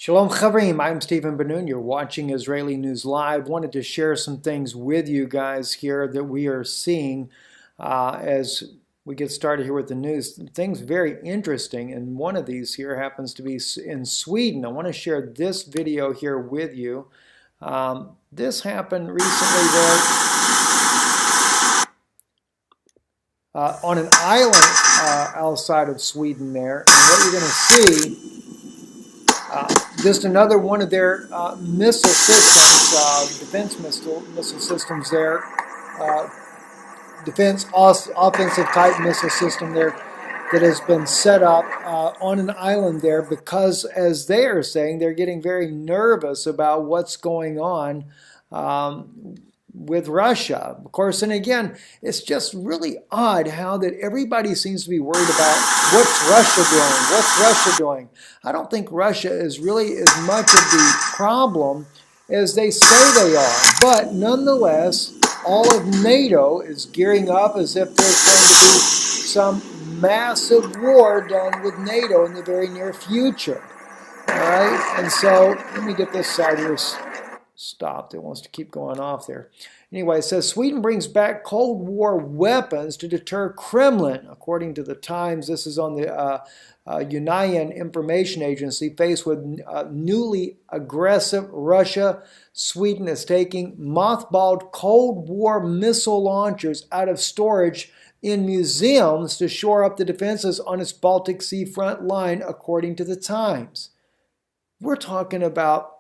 Shalom Chavrim, I'm Stephen Ben-Nun. You're watching Israeli News Live. Wanted to share some things with you guys here that we are seeing as we get started here with the news. Things very interesting, and one of these here happens to be in Sweden. I want to share this video here with you. This happened recently there on an island outside of Sweden there. And what you're going to see just another one of their missile systems, defense missile systems there, offensive type missile system there that has been set up on an island there because, as they are saying, they're getting very nervous about what's going on with Russia. Of course, and again, it's just really odd how that everybody seems to be worried about what's Russia doing, what's Russia doing. I don't think Russia is really as much of the problem as they say they are. But nonetheless, all of NATO is gearing up as if there's going to be some massive war done with NATO in the very near future. All right, and so let me get this side here stopped. It wants to keep going off there. Anyway, it says Sweden brings back Cold War weapons to deter Kremlin. According to the Times, this is on the Union Information Agency. Faced with newly aggressive Russia, Sweden is taking mothballed Cold War missile launchers out of storage in museums to shore up the defenses on its Baltic Sea front line, according to the Times. We're talking about,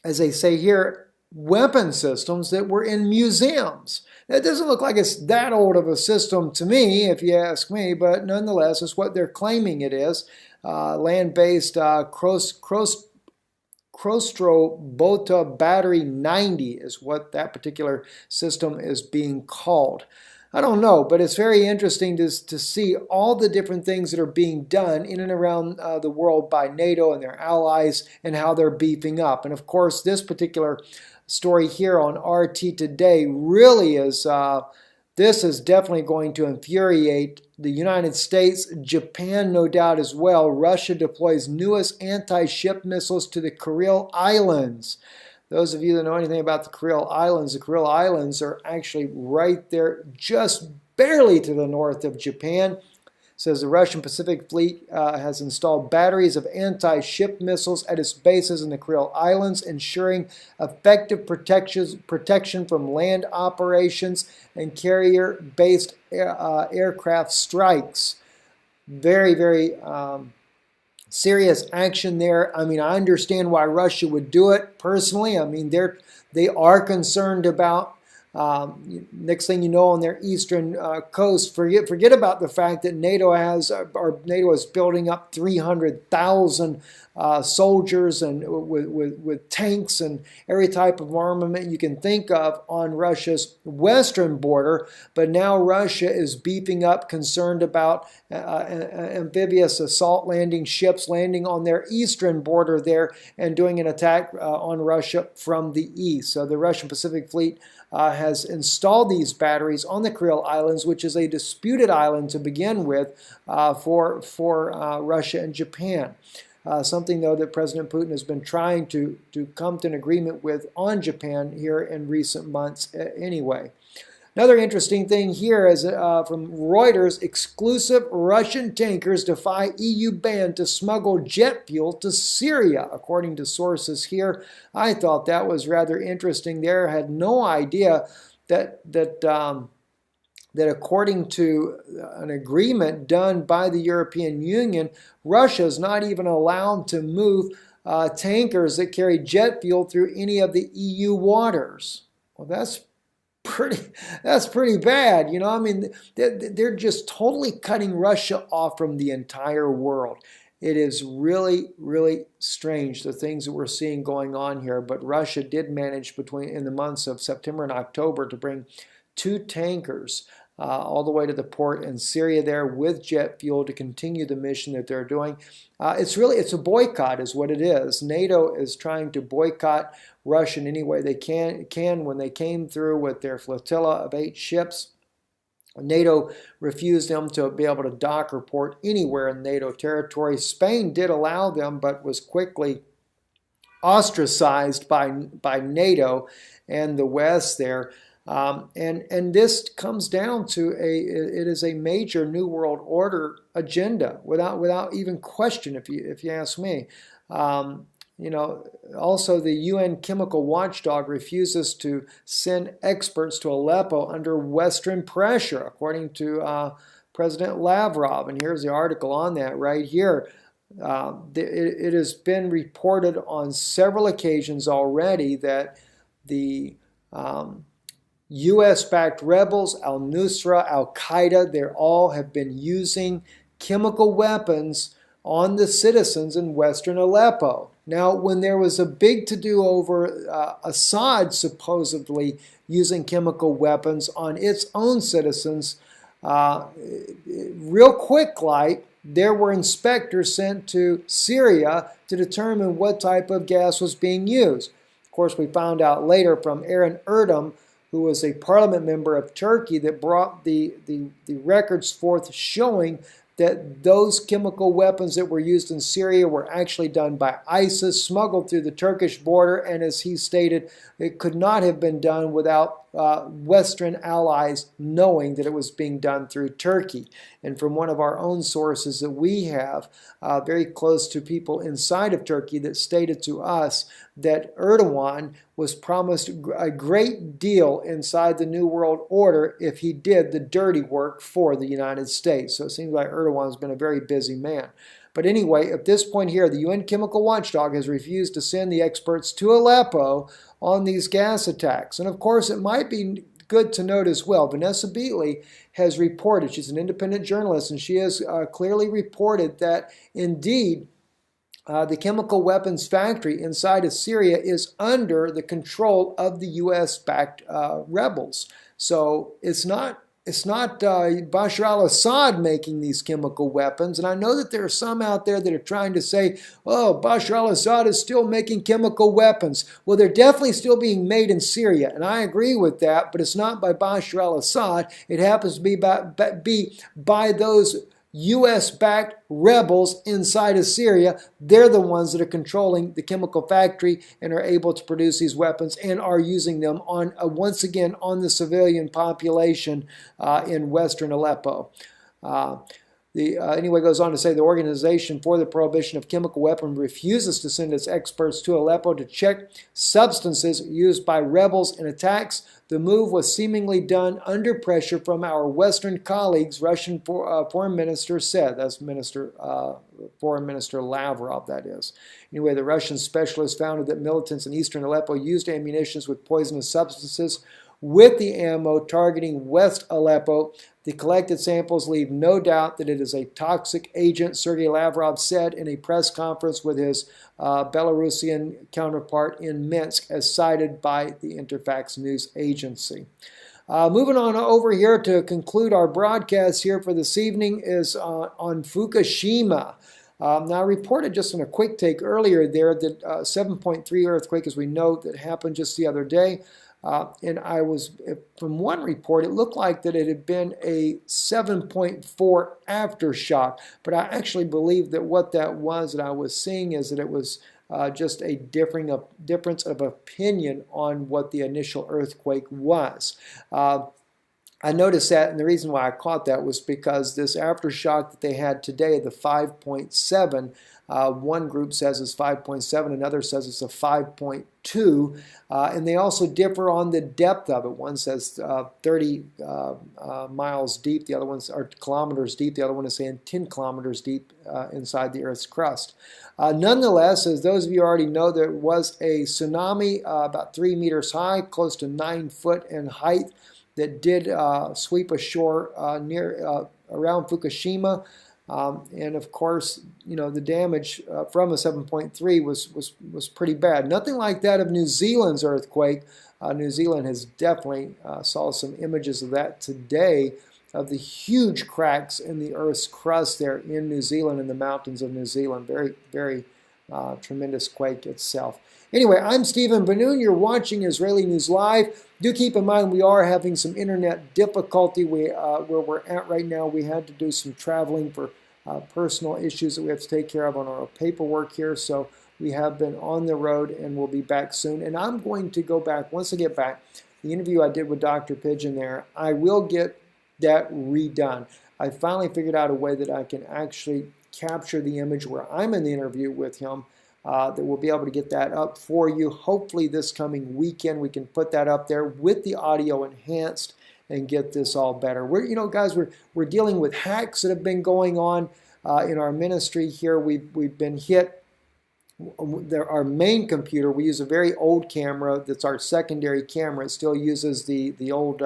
as they say here, weapon systems that were in museums. It doesn't look like it's that old of a system to me, if you ask me, but nonetheless, it's what they're claiming it is. Land-based Krostrobota Battery 90 is what that particular system is being called. I don't know, but it's very interesting to see all the different things that are being done in and around the world by NATO and their allies and how they're beefing up. And of course, this particular story here on RT Today really is, this is definitely going to infuriate the United States, Japan no doubt as well. Russia deploys newest anti-ship missiles to the Kuril Islands. Those of you that know anything about the Kuril Islands are actually right there, just barely to the north of Japan. It says the Russian Pacific Fleet has installed batteries of anti-ship missiles at its bases in the Kuril Islands, ensuring effective protection from land operations and carrier-based aircraft strikes. Very, very serious action there. I mean, I understand why Russia would do it personally. I mean, they are concerned about next thing you know on their eastern coast. Forget about the fact that NATO is building up 300,000 soldiers and with tanks and every type of armament you can think of on Russia's western border. But now Russia is beefing up, concerned about amphibious assault landing ships landing on their eastern border there and doing an attack on Russia from the east. So the Russian Pacific Fleet has installed these batteries on the Kuril Islands, which is a disputed island to begin with for Russia and Japan. Something, though, that President Putin has been trying to come to an agreement with on Japan here in recent months anyway. Another interesting thing here is from Reuters, exclusive Russian tankers defy EU ban to smuggle jet fuel to Syria, according to sources here. I thought that was rather interesting there. I had no idea that according to an agreement done by the European Union, Russia is not even allowed to move tankers that carry jet fuel through any of the EU waters. Well, that's pretty bad, you know. I mean, they're just totally cutting Russia off from the entire world. It is really, really strange, the things that we're seeing going on here. But Russia did manage in the months of September and October to bring 2 tankers all the way to the port in Syria there with jet fuel to continue the mission that they're doing. It's a boycott is what it is. NATO is trying to boycott Russia in any way they can. When they came through with their flotilla of 8 ships, NATO refused them to be able to dock or port anywhere in NATO territory. Spain did allow them, but was quickly ostracized by NATO and the West there. And this comes down to it is a major New World Order agenda without even question, if you ask me. You know, also the UN chemical watchdog refuses to send experts to Aleppo under Western pressure, according to President Lavrov. And here's the article on that right here. It has been reported on several occasions already that the U.S.-backed rebels, al-Nusra, al-Qaeda, they all have been using chemical weapons on the citizens in western Aleppo. Now, when there was a big to-do over Assad supposedly using chemical weapons on its own citizens, real quick like, there were inspectors sent to Syria to determine what type of gas was being used. Of course, we found out later from Aaron Erdem, who was a parliament member of Turkey, that brought the records forth showing that those chemical weapons that were used in Syria were actually done by ISIS, smuggled through the Turkish border, and as he stated, it could not have been done without Western allies knowing that it was being done through Turkey. And from one of our own sources that we have, very close to people inside of Turkey, that stated to us that Erdogan was promised a great deal inside the New World Order if he did the dirty work for the United States. So it seems like Erdogan's been a very busy man. But anyway, at this point here, the UN chemical watchdog has refused to send the experts to Aleppo on these gas attacks. And of course, it might be good to note as well, Vanessa Beatley has reported, she's an independent journalist, and she has clearly reported that indeed the chemical weapons factory inside of Syria is under the control of the U.S.-backed rebels. So it's not Bashar al-Assad making these chemical weapons. And I know that there are some out there that are trying to say, oh, Bashar al-Assad is still making chemical weapons. Well, they're definitely still being made in Syria. And I agree with that, but it's not by Bashar al-Assad. It happens to be by those U.S.-backed rebels inside of Syria. They're the ones that are controlling the chemical factory and are able to produce these weapons and are using them on once again on the civilian population in western Aleppo. Anyway, goes on to say the Organization for the Prohibition of Chemical Weapons refuses to send its experts to Aleppo to check substances used by rebels in attacks. The move was seemingly done under pressure from our Western colleagues, Russian Foreign Minister said. That's Foreign Minister Lavrov, that is. Anyway, the Russian specialist found that militants in eastern Aleppo used ammunition with poisonous substances with the ammo targeting West Aleppo. The collected samples leave no doubt that it is a toxic agent, Sergei Lavrov said in a press conference with his Belarusian counterpart in Minsk, as cited by the Interfax news agency. Moving on over here to conclude our broadcast here for this evening is on Fukushima. Now, I reported just in a quick take earlier there that 7.3 earthquake, as we know, that happened just the other day. And I was, from one report, it looked like that it had been a 7.4 aftershock, but I actually believe that what that was that I was seeing is that it was just a difference of opinion on what the initial earthquake was. I noticed that, and the reason why I caught that was because this aftershock that they had today, the 5.7, one group says it's 5.7, another says it's a 5.2, and they also differ on the depth of it. One says 30 miles deep, the other one's are kilometers deep, the other one is saying 10 kilometers deep inside the Earth's crust. Nonetheless, as those of you already know, there was a tsunami about 3 meters high, close to 9 foot in height, that did sweep ashore around Fukushima. And of course, you know, the damage from a 7.3 was pretty bad. Nothing like that of New Zealand's earthquake. New Zealand has definitely saw some images of that today, of the huge cracks in the Earth's crust there in New Zealand, in the mountains of New Zealand. Very, very tremendous quake itself. Anyway, I'm Stephen Benoon. You're watching Israeli News Live. Do keep in mind we are having some internet difficulty. Where we're at right now, we had to do some traveling for personal issues that we have to take care of on our paperwork here. So we have been on the road and we'll be back soon. And I'm going to go back, once I get back, the interview I did with Dr. Pigeon there, I will get that redone. I finally figured out a way that I can actually capture the image where I'm in the interview with him, that we'll be able to get that up for you. Hopefully this coming weekend we can put that up there with the audio enhanced and get this all better. Guys, we're dealing with hacks that have been going on in our ministry here. We've been hit. Our main computer, we use a very old camera that's our secondary camera. It still uses the old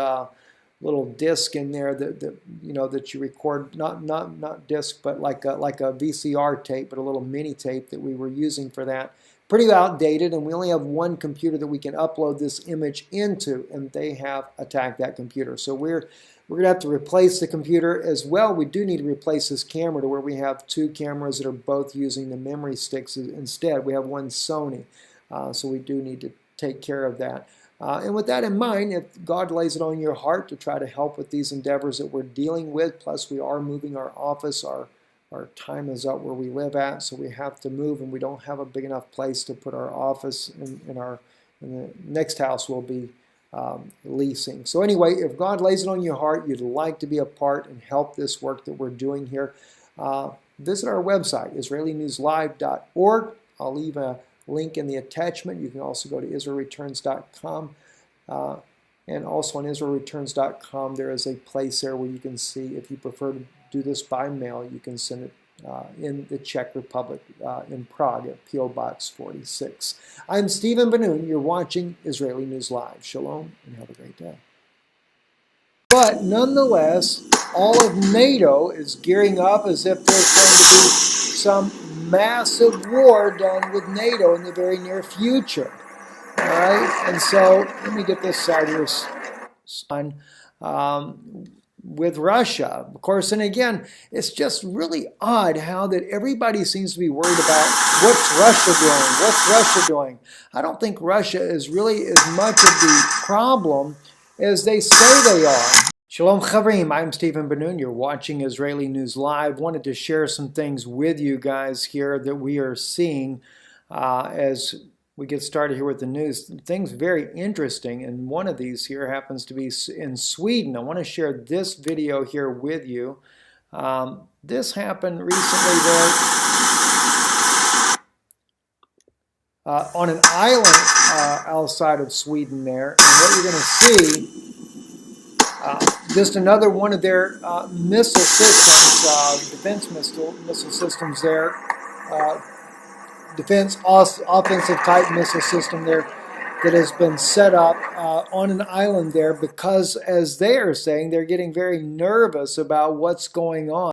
little disc in there that you record, not disc, but like a VCR tape, but a little mini tape that we were using for that. Pretty outdated, and we only have one computer that we can upload this image into, and they have attacked that computer. So we're going to have to replace the computer as well. We do need to replace this camera to where we have two cameras that are both using the memory sticks instead. We have one Sony, so we do need to take care of that. And with that in mind, if God lays it on your heart to try to help with these endeavors that we're dealing with, plus we are moving our office, our time is up where we live at, so we have to move, and we don't have a big enough place to put our office in the next house we'll be leasing. So anyway, if God lays it on your heart, you'd like to be a part and help this work that we're doing here, visit our website, israelnewslive.org. I'll leave a link in the attachment. You can also go to israelreturns.com. And also on israelreturns.com, there is a place there where you can see, if you prefer to do this by mail, you can send it in the Czech Republic, in Prague at P.O. Box 46. I'm Stephen Ben-Nun. You're watching Israeli News Live. Shalom and have a great day. But nonetheless, all of NATO is gearing up as if there's going to be some massive war done with NATO in the very near future. All right, and so let me get this side here with Russia, of course. And again, it's just really odd how that everybody seems to be worried about what's Russia doing, what's Russia doing. I don't think Russia is really as much of the problem as they say they are. Shalom Chavrim, I'm Stephen Ben-Nun. You're watching Israeli News Live. Wanted to share some things with you guys here that we are seeing as we get started here with the news. Things very interesting, and one of these here happens to be in Sweden. I want to share this video here with you. This happened recently there on an island outside of Sweden there, and what you're going to see, just another one of their missile systems, defense missile systems there, defense offensive type missile system there that has been set up on an island there because, as they are saying, they're getting very nervous about what's going on.